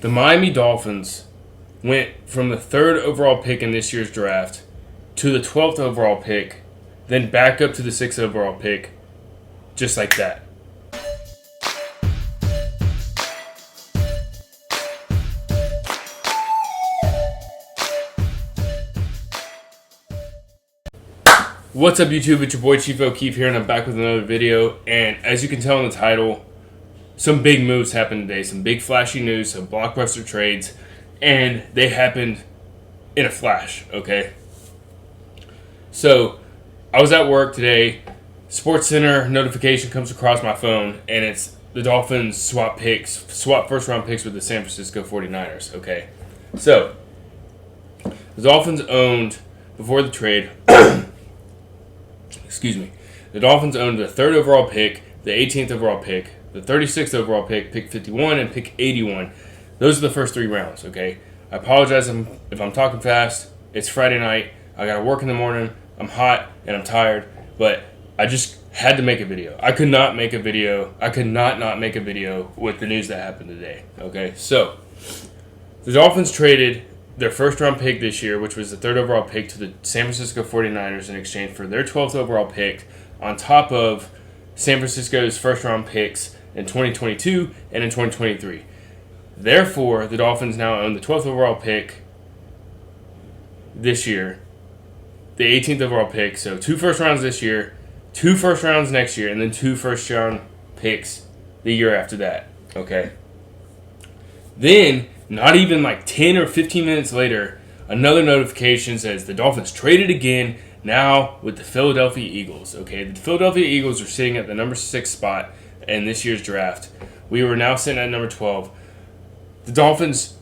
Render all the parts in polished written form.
The Miami Dolphins went from the 3rd overall pick in this year's draft to the 12th overall pick, then back up to the 6th overall pick, just like that. What's up, YouTube? It's your boy Chief O'Keefe here, and I'm back with another video. And as you can tell in the title, some big moves happened today. Some big flashy news, some blockbuster trades, and they happened in a flash, okay? So, I was at work today. SportsCenter notification comes across my phone, and it's the Dolphins swap first-round picks with the San Francisco 49ers, okay? So, the Dolphins owned, before the trade... the Dolphins owned the 3rd overall pick, the 18th overall pick, the 36th overall pick, pick 51, and pick 81. Those are the first 3 rounds, okay? I apologize if I'm talking fast. It's Friday night. I got to work in the morning. I'm hot and I'm tired, but I just had to make a video. I could not make a video. I could not make a video with the news that happened today, okay? So, the Dolphins traded their first-round pick this year, which was the 3rd overall pick, to the San Francisco 49ers in exchange for their 12th overall pick, on top of San Francisco's first-round picks in 2022 and in 2023. Therefore, the Dolphins now own the 12th overall pick this year, the 18th overall pick, so 2 first rounds this year, 2 first rounds next year, and then 2 first-round picks the year after that, okay? Then, not even like 10 or 15 minutes later, another notification says the Dolphins traded again, now with the Philadelphia Eagles. Okay, the Philadelphia Eagles are sitting at the number 6 spot in this year's draft. We were now sitting at number 12. The Dolphins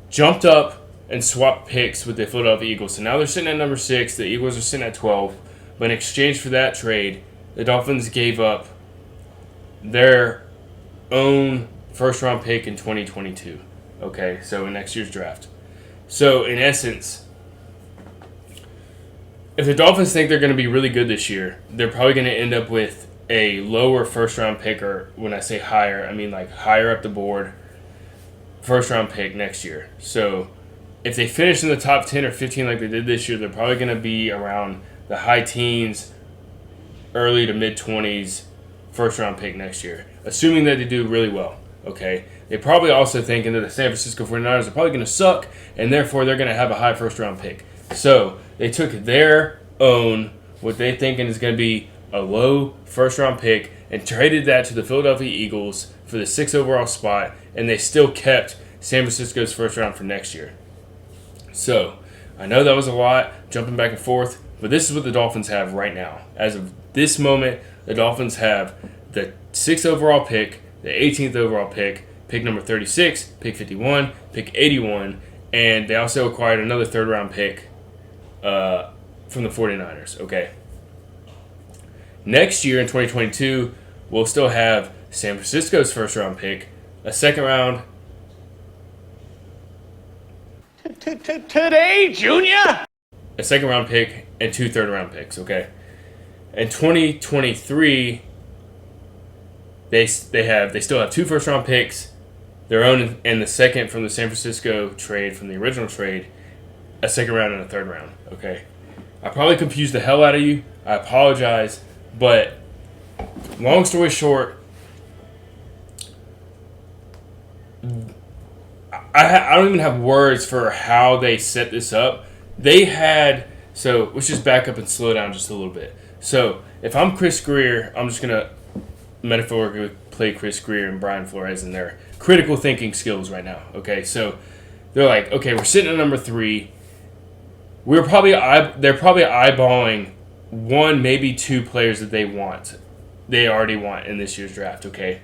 jumped up and swapped picks with the Philadelphia Eagles. So now they're sitting at number 6. The Eagles are sitting at 12. But in exchange for that trade, the Dolphins gave up their own first-round pick in 2022. Okay, so in next year's draft. So, in essence, if the Dolphins think they're going to be really good this year, they're probably going to end up with a lower first-round pick, or when I say higher, I mean like higher up the board first-round pick next year. So, if they finish in the top 10 or 15 like they did this year, they're probably going to be around the high teens, early to mid-20s first-round pick next year, assuming that they do really well. Okay, they probably also thinking that the San Francisco 49ers are probably going to suck, and therefore they're going to have a high first-round pick. So they took their own, what they thinking is going to be a low first-round pick, and traded that to the Philadelphia Eagles for the 6th overall spot, and they still kept San Francisco's first round for next year. So I know that was a lot, jumping back and forth, but this is what the Dolphins have right now. As of this moment, the Dolphins have the 6th overall pick, the 18th overall pick number 36, pick 51, pick 81, and they also acquired another 3rd round pick from the 49ers, okay? Next year in 2022, we'll still have San Francisco's first round pick, a 2nd round. Today, Junior? A 2nd round pick and 2 3rd round picks, okay? In 2023, they still have 2 first round picks, their own and the 2nd from the San Francisco trade, from the original trade, a 2nd round and a 3rd round, okay? I probably confused the hell out of you. I apologize, but long story short, I don't even have words for how they set this up. They had, so let's just back up and slow down just a little bit. So if I'm Chris Greer, I'm just going to metaphorically play Chris Greer and Brian Flores in their critical thinking skills right now. Okay, so they're like, okay, we're sitting at number 3. They're probably eyeballing 1, maybe 2 players that they already want in this year's draft. Okay,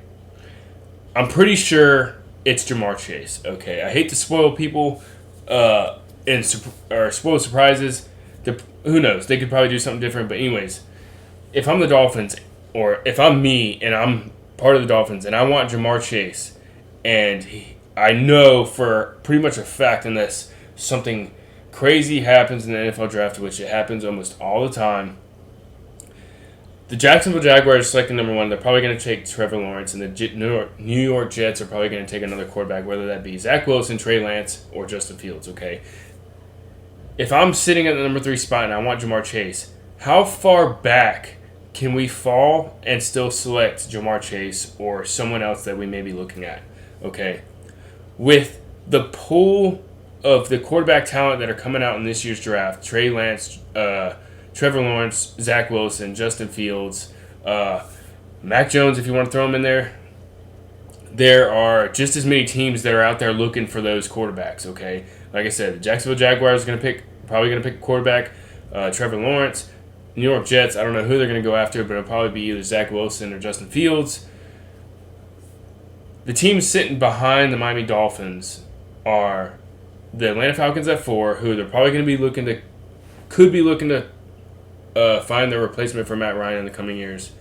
I'm pretty sure it's Jamar Chase. Okay, I hate to spoil people or spoil surprises. Who knows? They could probably do something different. But anyways, if I'm the Dolphins, or if I'm me and I'm part of the Dolphins and I want Jamar Chase, and I know for pretty much a fact, unless something crazy happens in the NFL draft, which it happens almost all the time, the Jacksonville Jaguars selecting number 1. They're probably going to take Trevor Lawrence, and the New York Jets are probably going to take another quarterback, whether that be Zach Wilson, Trey Lance, or Justin Fields. Okay. If I'm sitting at the number 3 spot and I want Jamar Chase, how far back can we fall and still select Jamar Chase or someone else that we may be looking at? Okay. With the pool of the quarterback talent that are coming out in this year's draft, Trey Lance, Trevor Lawrence, Zach Wilson, Justin Fields, Mac Jones, if you want to throw him in there, there are just as many teams that are out there looking for those quarterbacks, okay? Like I said, the Jacksonville Jaguars are probably going to pick a quarterback, Trevor Lawrence. New York Jets, I don't know who they're going to go after, but it'll probably be either Zach Wilson or Justin Fields. The teams sitting behind the Miami Dolphins are the Atlanta Falcons at 4, who they're probably going to be looking to find their replacement for Matt Ryan in the coming years.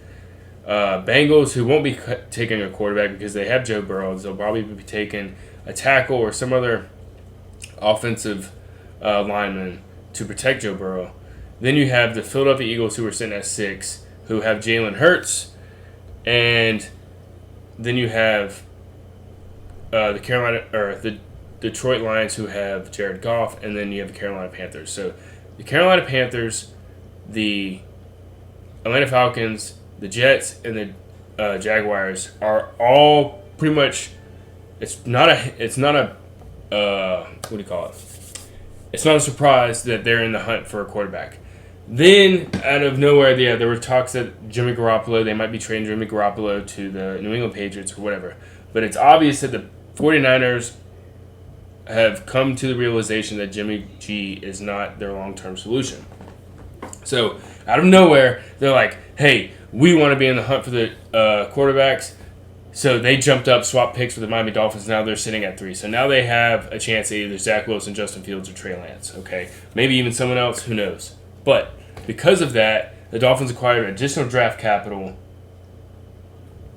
Bengals, who won't be taking a quarterback because they have Joe Burrow. They'll probably be taking a tackle or some other offensive lineman to protect Joe Burrow. Then you have the Philadelphia Eagles, who are sitting at 6, who have Jalen Hurts. And then you have the Detroit Lions, who have Jared Goff. And then you have the Carolina Panthers. So the Carolina Panthers, the Atlanta Falcons, the Jets, and the Jaguars are all pretty much. It's not a what do you call it? It's not a surprise that they're in the hunt for a quarterback. Then, out of nowhere, there were talks that Jimmy Garoppolo, they might be trading Jimmy Garoppolo to the New England Patriots or whatever. But it's obvious that the 49ers have come to the realization that Jimmy G is not their long-term solution. So, out of nowhere, they're like, hey, we want to be in the hunt for the quarterbacks. So they jumped up, swapped picks with the Miami Dolphins. Now they're sitting at 3. So now they have a chance at either Zach Wilson, Justin Fields, or Trey Lance. Okay, maybe even someone else. Who knows? But because of that, the Dolphins acquired additional draft capital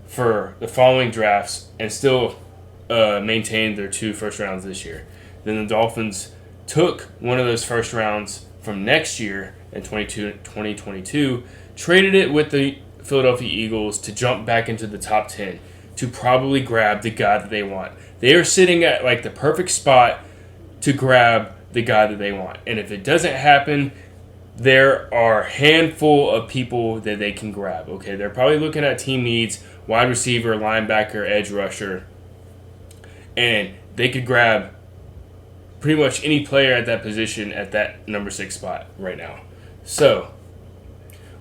for the following drafts and still maintained their 2 first rounds this year. Then the Dolphins took one of those first rounds from next year in 2022, traded it with the Philadelphia Eagles to jump back into the top 10 to probably grab the guy that they want. They are sitting at like the perfect spot to grab the guy that they want. And if it doesn't happen, there are a handful of people that they can grab. Okay, they're probably looking at team needs, wide receiver, linebacker, edge rusher, and they could grab pretty much any player at that position at that number 6 spot right now. So,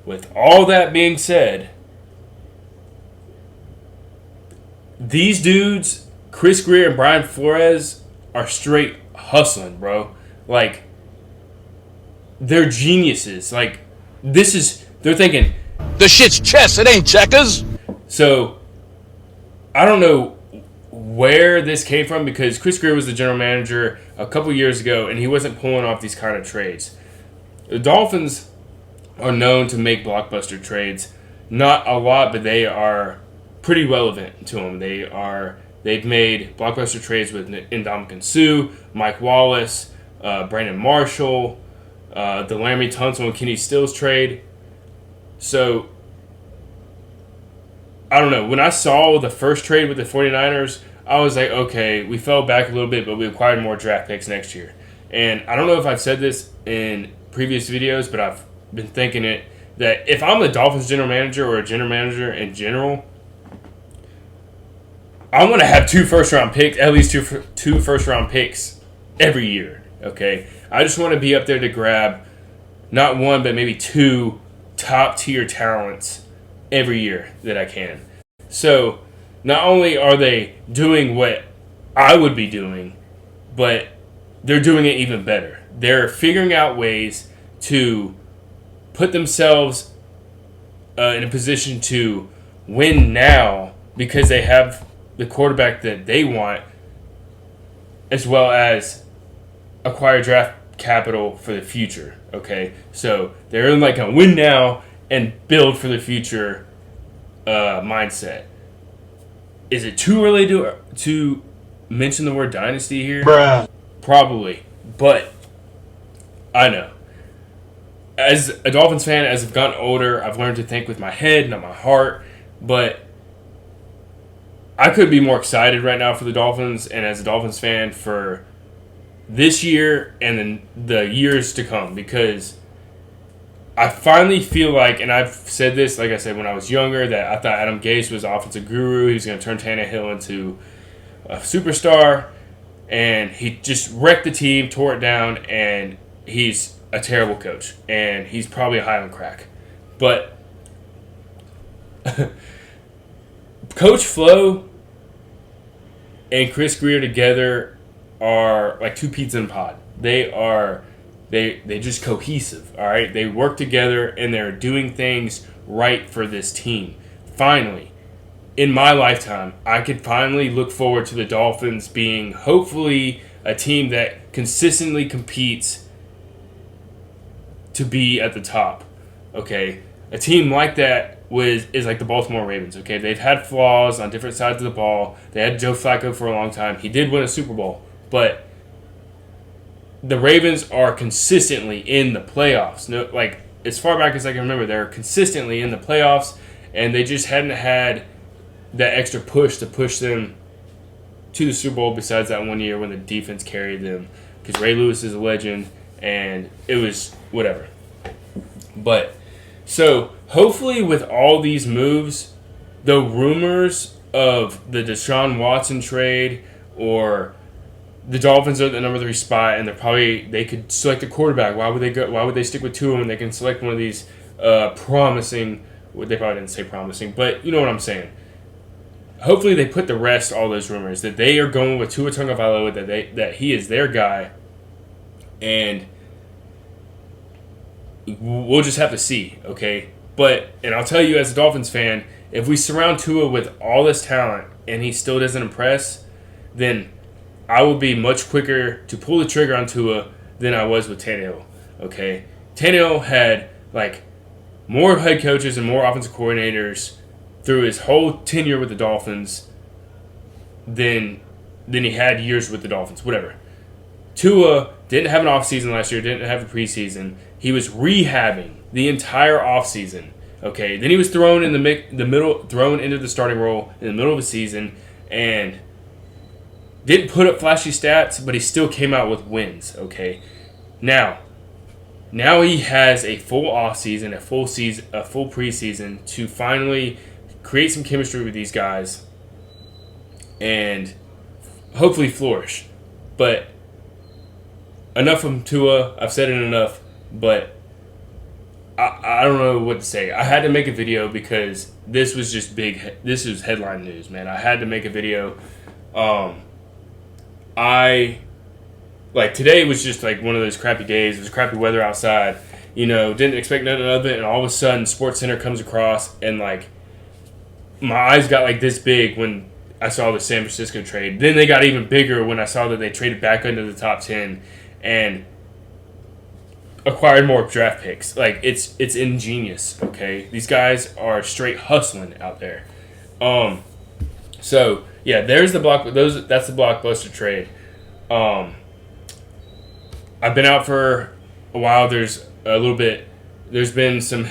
with all that being said, these dudes, Chris Greer and Brian Flores, are straight hustling, bro. Like, they're geniuses. Like, they're thinking, the shit's chess, it ain't checkers. So, I don't know where this came from because Chris Greer was the general manager a couple years ago and he wasn't pulling off these kind of trades. The Dolphins are known to make blockbuster trades. Not a lot, but they are pretty relevant to them. They've made blockbuster trades with Ndamukong Suh, Mike Wallace, Brandon Marshall, the Laramie Tunsil and Kenny Stills trade. So, I don't know. When I saw the first trade with the 49ers, I was like, okay, we fell back a little bit, but we acquired more draft picks next year. And I don't know if I've said this in previous videos, but I've been thinking it, that if I'm a Dolphins general manager or a general manager in general, I want to have 2 first-round picks, at least two first-round picks every year, okay? I just want to be up there to grab not 1, but maybe 2 top-tier talents every year that I can. So, not only are they doing what I would be doing, but they're doing it even better. They're figuring out ways to put themselves in a position to win now because they have the quarterback that they want, as well as acquire draft capital for the future. Okay, so they're in like a win now and build for the future mindset. Is it too early to mention the word dynasty here? Bruh. Probably, but I know. as a Dolphins fan, as I've gotten older, I've learned to think with my head, not my heart. But I could be more excited right now for the Dolphins, and as a Dolphins fan for this year and then the years to come, because I finally feel like, and I've said this, like I said, when I was younger, that I thought Adam Gase was offensive guru. He was going to turn Tannehill into a superstar, and he just wrecked the team, tore it down, and he's a terrible coach, and he's probably high on crack. But Coach Flo and Chris Greer together are like two peas in a pod. They just cohesive, all right? They work together, and they're doing things right for this team. Finally, in my lifetime, I could finally look forward to the Dolphins being hopefully a team that consistently competes to be at the top, okay? A team like that is like the Baltimore Ravens, okay? They've had flaws on different sides of the ball. They had Joe Flacco for a long time. He did win a Super Bowl, but the Ravens are consistently in the playoffs. No, like, as far back as I can remember, they're consistently in the playoffs, and they just hadn't had that extra push to push them to the Super Bowl besides that one year when the defense carried them, because Ray Lewis is a legend, and it was whatever. But, so, hopefully with all these moves, the rumors of the Deshaun Watson trade, or the Dolphins are at the number 3 spot, and they could select a quarterback. Why would they stick with Tua when they can select one of these promising? Well, they probably didn't say promising, but you know what I'm saying. Hopefully they put to rest all those rumors that they are going with Tua Tagovailoa, that he is their guy, and we'll just have to see, okay? And I'll tell you, as a Dolphins fan, if we surround Tua with all this talent and he still doesn't impress, then I will be much quicker to pull the trigger on Tua than I was with Tannehill, okay? Tannehill had, like, more head coaches and more offensive coordinators through his whole tenure with the Dolphins than he had years with the Dolphins, whatever. Tua didn't have an offseason last year, didn't have a preseason. He was rehabbing the entire offseason, okay? Then he was thrown in thrown into the starting role in the middle of the season, and didn't put up flashy stats, but he still came out with wins, okay? Now he has a full offseason, a full preseason to finally create some chemistry with these guys and hopefully flourish. But enough from Tua. I've said it enough, but I don't know what to say. I had to make a video because this was just big. This was headline news, man. I had to make a video. Today was just like one of those crappy days. It was crappy weather outside. You know, didn't expect nothing of it, and all of a sudden, SportsCenter comes across, and like my eyes got like this big when I saw the San Francisco trade. Then they got even bigger when I saw that they traded back into the top 10 and acquired more draft picks. Like, it's ingenious, okay? These guys are straight hustling out there. So yeah, that's the blockbuster trade. I've been out for a while. There's been some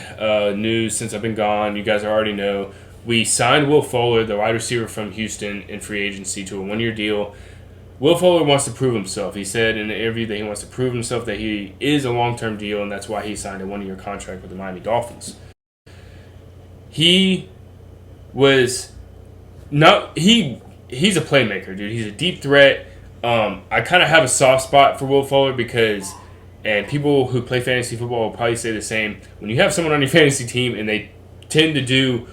news since I've been gone. You guys already know. We signed Will Fuller, the wide receiver from Houston, in free agency to a 1-year deal. Will Fuller wants to prove himself. He said in an interview that he wants to prove himself, that he is a long-term deal, and that's why he signed a 1-year contract with the Miami Dolphins. He's a playmaker, dude. He's a deep threat. I kind of have a soft spot for Will Fuller because, and people who play fantasy football will probably say the same, when you have someone on your fantasy team and they tend to do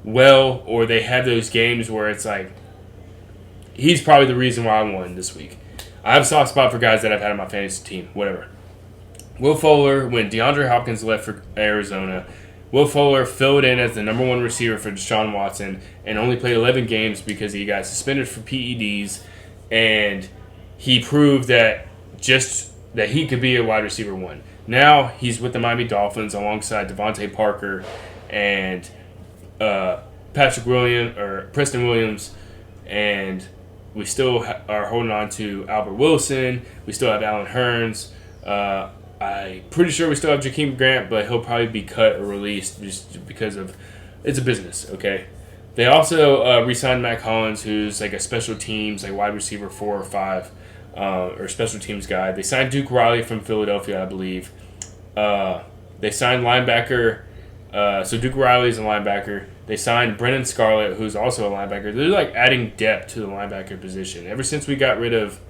well, or they have those games where it's like, he's probably the reason why I won this week. I have a soft spot for guys that I've had on my fantasy team, whatever. Will Fuller, when DeAndre Hopkins left for Arizona, Will Fuller filled in as the number 1 receiver for Deshaun Watson and only played 11 games because he got suspended for PEDs, and he proved that he could be a wide receiver 1. Now he's with the Miami Dolphins alongside Devontae Parker and Preston Williams, and we still are holding on to Albert Wilson. We still have Allen Hurns. I I'm pretty sure we still have Jakeem Grant, but he'll probably be cut or released just because of it's a business, okay? They also re-signed Mac Hollins, who's like a special teams, like wide receiver 4 or 5, or special teams guy. They signed Duke Riley from Philadelphia, I believe. They signed linebacker, so Duke Riley's a linebacker. They signed Brennan Scarlett, who's also a linebacker. They're like adding depth to the linebacker position. Ever since we got rid of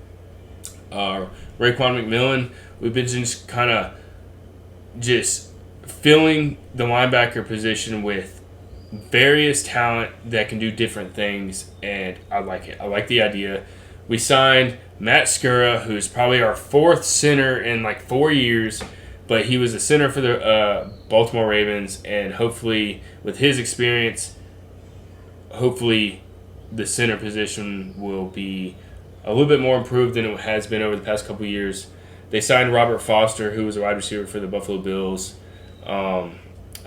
Raekwon McMillan, we've been just kind of just filling the linebacker position with various talent that can do different things, and I like it. I like the idea. We signed Matt Skura, who's probably our 4th center in like 4 years, but he was a center for the Baltimore Ravens, and hopefully with his experience, hopefully the center position will be a little bit more improved than it has been over the past couple years. They signed Robert Foster, who was a wide receiver for the Buffalo Bills, I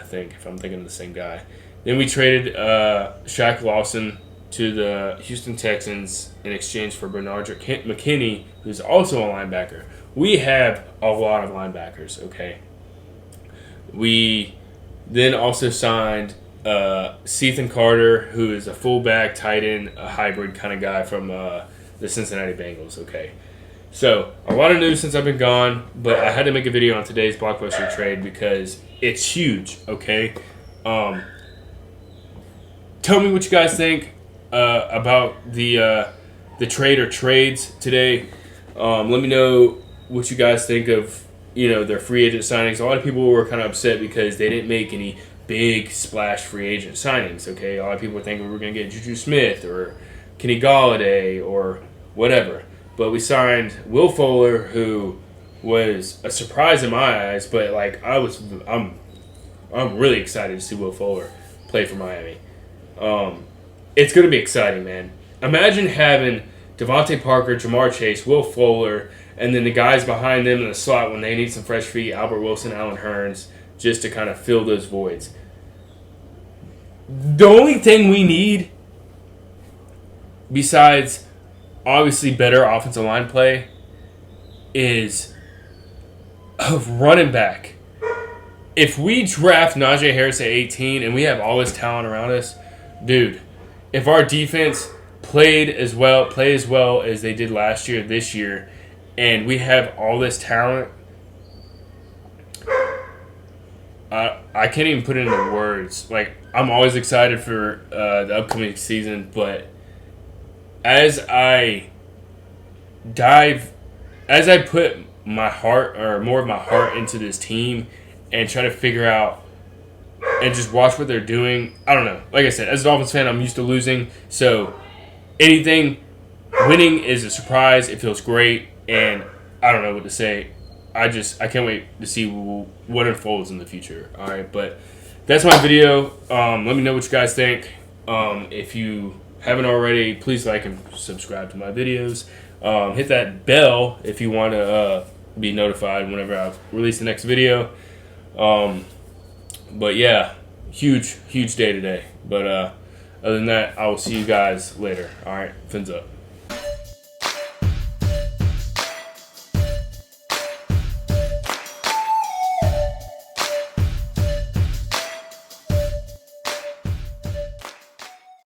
think, if I'm thinking of the same guy. Then we traded Shaq Lawson to the Houston Texans in exchange for Bernard McKinney, who's also a linebacker. We have a lot of linebackers, okay? We then also signed Cethan Carter, who is a fullback, tight end, a hybrid kind of guy from the Cincinnati Bengals, okay? So, a lot of news since I've been gone, but I had to make a video on today's Blockbuster trade because it's huge, okay? Tell me what you guys think about the trade or trades today. Let me know what you guys think of their free agent signings. A lot of people were kind of upset because they didn't make any big splash free agent signings. Okay, a lot of people were thinking we were going to get Juju Smith or Kenny Galladay or whatever, but we signed Will Fuller, who was a surprise in my eyes. But like I'm really excited to see Will Fuller play for Miami. It's going to be exciting, man. Imagine having Devontae Parker, Jamar Chase, Will Fuller, and then the guys behind them in the slot when they need some fresh feet, Albert Wilson, Allen Hurns, just to kind of fill those voids. The only thing we need, besides obviously better offensive line play, is a running back. If we draft Najee Harris at 18 and we have all this talent around us, dude, if our defense play as well as they did last year, this year, and we have all this talent, I can't even put it into words. Like, I'm always excited for the upcoming season, but as I put my heart, or more of my heart, into this team and try to figure out and just watch what they're doing, I don't know. Like I said, as a Dolphins fan, I'm used to losing, so winning is a surprise. It feels great, and I don't know what to say. I can't wait to see what unfolds in the future. All right, but that's my video. Let me know what you guys think. If you haven't already, please like and subscribe to my videos. Hit that bell if you want to be notified whenever I release the next video. But yeah, huge day today. But other than that, I will see you guys later. All right, fins up.